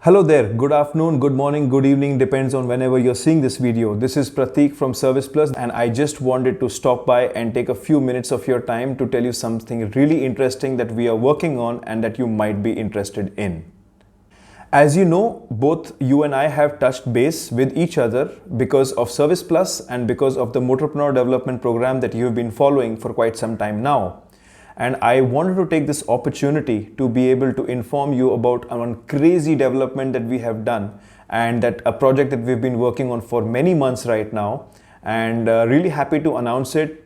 Hello there, good afternoon, good morning, good evening, depends on whenever you're seeing this video. This is Prateek from ServicePlus and I just wanted to stop by and take a few minutes of your time to tell you something really interesting that we are working on and that you might be interested in. As you know, both you and I have touched base with each other because of ServicePlus and because of the Motorpreneur development program that you've been following for quite some time now. And I wanted to take this opportunity to be able to inform you about one crazy development that we have done and that a project that we've been working on for many months right now, and really happy to announce it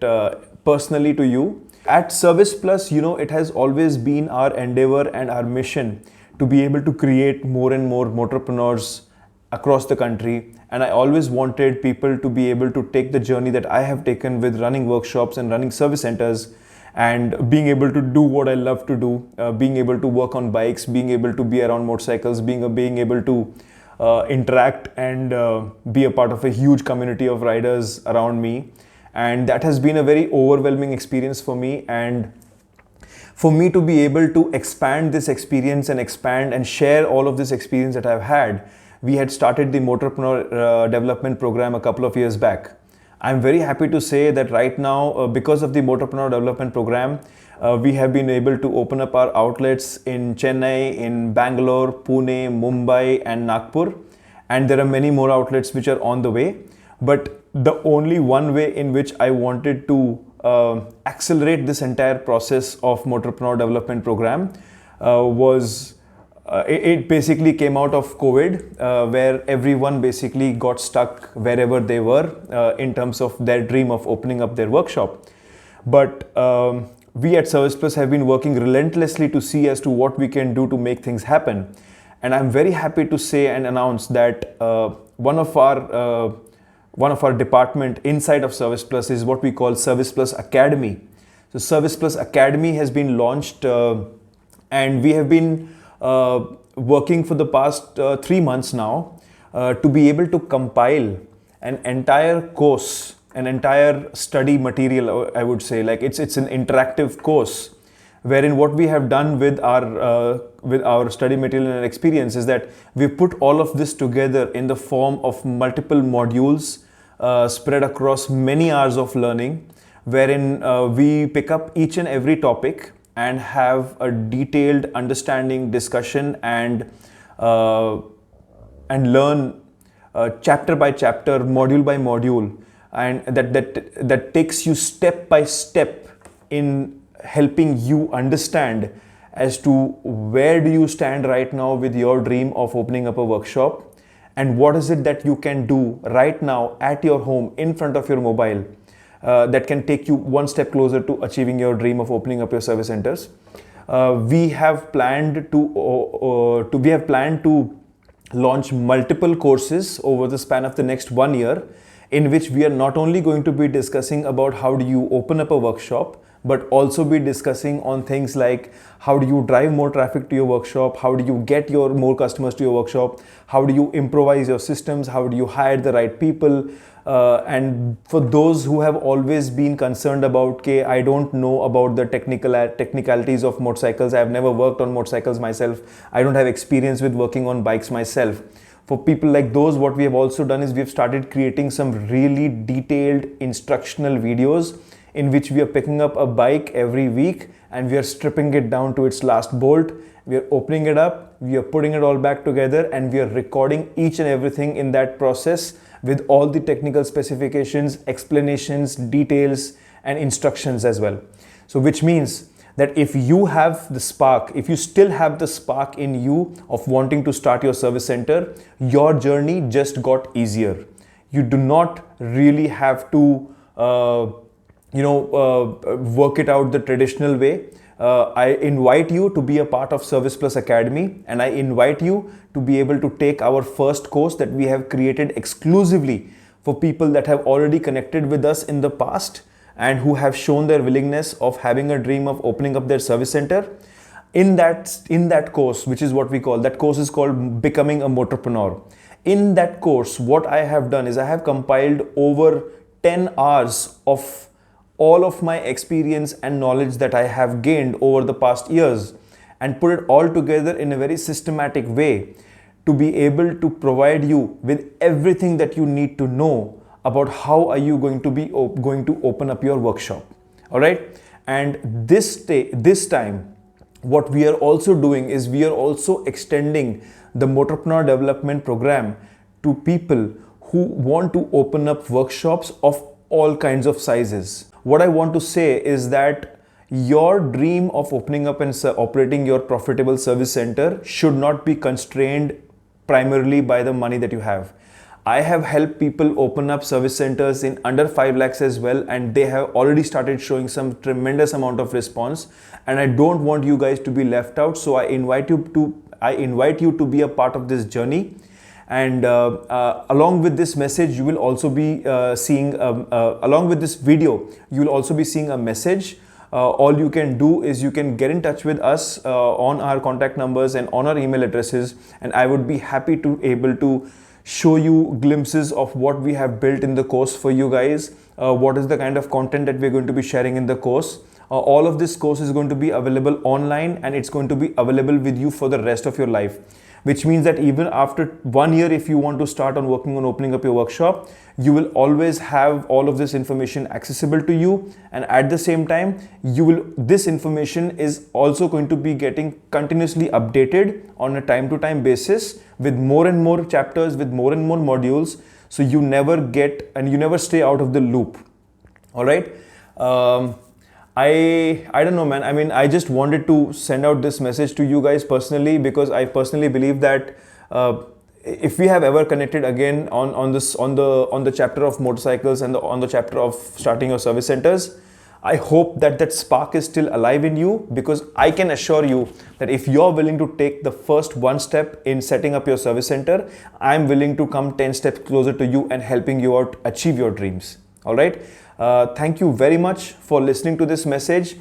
personally to you. At ServicePlus, it has always been our endeavor and our mission to be able to create more and more motorpreneurs across the country. And I always wanted people to be able to take the journey that I have taken with running workshops and running service centers and being able to do what I love to do, being able to work on bikes, being able to be around motorcycles, being able to interact and be a part of a huge community of riders around me. And that has been a very overwhelming experience for me. And for me to be able to expand this experience and expand and share all of this experience that I've had, we had started the Motorpreneur development program a couple of years back. I'm very happy to say that right now, because of the Motorpreneur development program, we have been able to open up our outlets in Chennai, in Bangalore, Pune, Mumbai and Nagpur. And there are many more outlets which are on the way. But the only one way in which I wanted to accelerate this entire process of Motorpreneur development program was it basically came out of COVID, where everyone basically got stuck wherever they were in terms of their dream of opening up their workshop. But we at ServicePlus have been working relentlessly to see as to what we can do to make things happen. And I'm very happy to say and announce that one of our department inside of ServicePlus is what we call ServicePlus Academy. So ServicePlus Academy has been launched and we have been working for the past 3 months now to be able to compile an entire course, an entire study material, I would say. Like it's an interactive course wherein what we have done with our study material and experience is that we put all of this together in the form of multiple modules spread across many hours of learning, wherein we pick up each and every topic and have a detailed understanding, discussion and learn chapter by chapter, module by module, and that takes you step by step in helping you understand as to where do you stand right now with your dream of opening up a workshop and what is it that you can do right now at your home in front of your mobile that can take you one step closer to achieving your dream of opening up your service centers. We have planned to launch multiple courses over the span of the next 1 year, in which we are not only going to be discussing about how do you open up a workshop, but also be discussing on things like how do you drive more traffic to your workshop, how do you get more customers to your workshop, how do you improvise your systems, how do you hire the right people. And for those who have always been concerned about, okay, I don't know about the technicalities of motorcycles, I have never worked on motorcycles myself, I don't have experience with working on bikes myself. For people like those, what we have also done is we've started creating some really detailed instructional videos in which we are picking up a bike every week and we are stripping it down to its last bolt. We are opening it up, we are putting it all back together and we are recording each and everything in that process with all the technical specifications, explanations, details and instructions as well. So which means that if you have the spark, if you still have the spark in you of wanting to start your service center, your journey just got easier. You do not really have to work it out the traditional way. I invite you to be a part of ServicePlus Academy and I invite you to be able to take our first course that we have created exclusively for people that have already connected with us in the past and who have shown their willingness of having a dream of opening up their service center. In that course, which is what we call, that course is called Becoming a Motorpreneur. In that course, what I have done is I have compiled over 10 hours of all of my experience and knowledge that I have gained over the past years and put it all together in a very systematic way to be able to provide you with everything that you need to know about how are you going to be going to open up your workshop. All right. And this time, what we are also doing is we are also extending the Motorpreneur development program to people who want to open up workshops of all kinds of sizes. What I want to say is that your dream of opening up and operating your profitable service center should not be constrained primarily by the money that you have. I have helped people open up service centers in under 5 lakhs as well, and they have already started showing some tremendous amount of response, and I don't want you guys to be left out. So I invite you to be a part of this journey. And along with this message, you will also be seeing along with this video, you will also be seeing a message. All you can do is you can get in touch with us on our contact numbers and on our email addresses, and I would be happy to able to show you glimpses of what we have built in the course for you guys, what is the kind of content that we're going to be sharing in the course. All of this course is going to be available online, and it's going to be available with you for the rest of your life, which means that even after 1 year, if you want to start on working on opening up your workshop, you will always have all of this information accessible to you. And at the same time, this information is also going to be getting continuously updated on a time-to-time basis with more and more chapters, with more and more modules. So you never get and you never stay out of the loop. All right. I don't know, man. I mean, I just wanted to send out this message to you guys personally, because I personally believe that if we have ever connected again on the chapter of motorcycles and on the chapter of starting your service centers, I hope that spark is still alive in you, because I can assure you that if you're willing to take the first one step in setting up your service center, I'm willing to come 10 steps closer to you and helping you out achieve your dreams. All right. Thank you very much for listening to this message.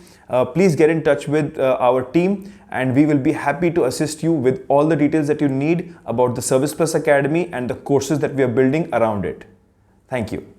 Please get in touch with our team, and we will be happy to assist you with all the details that you need about the ServicePlus Academy and the courses that we are building around it. Thank you.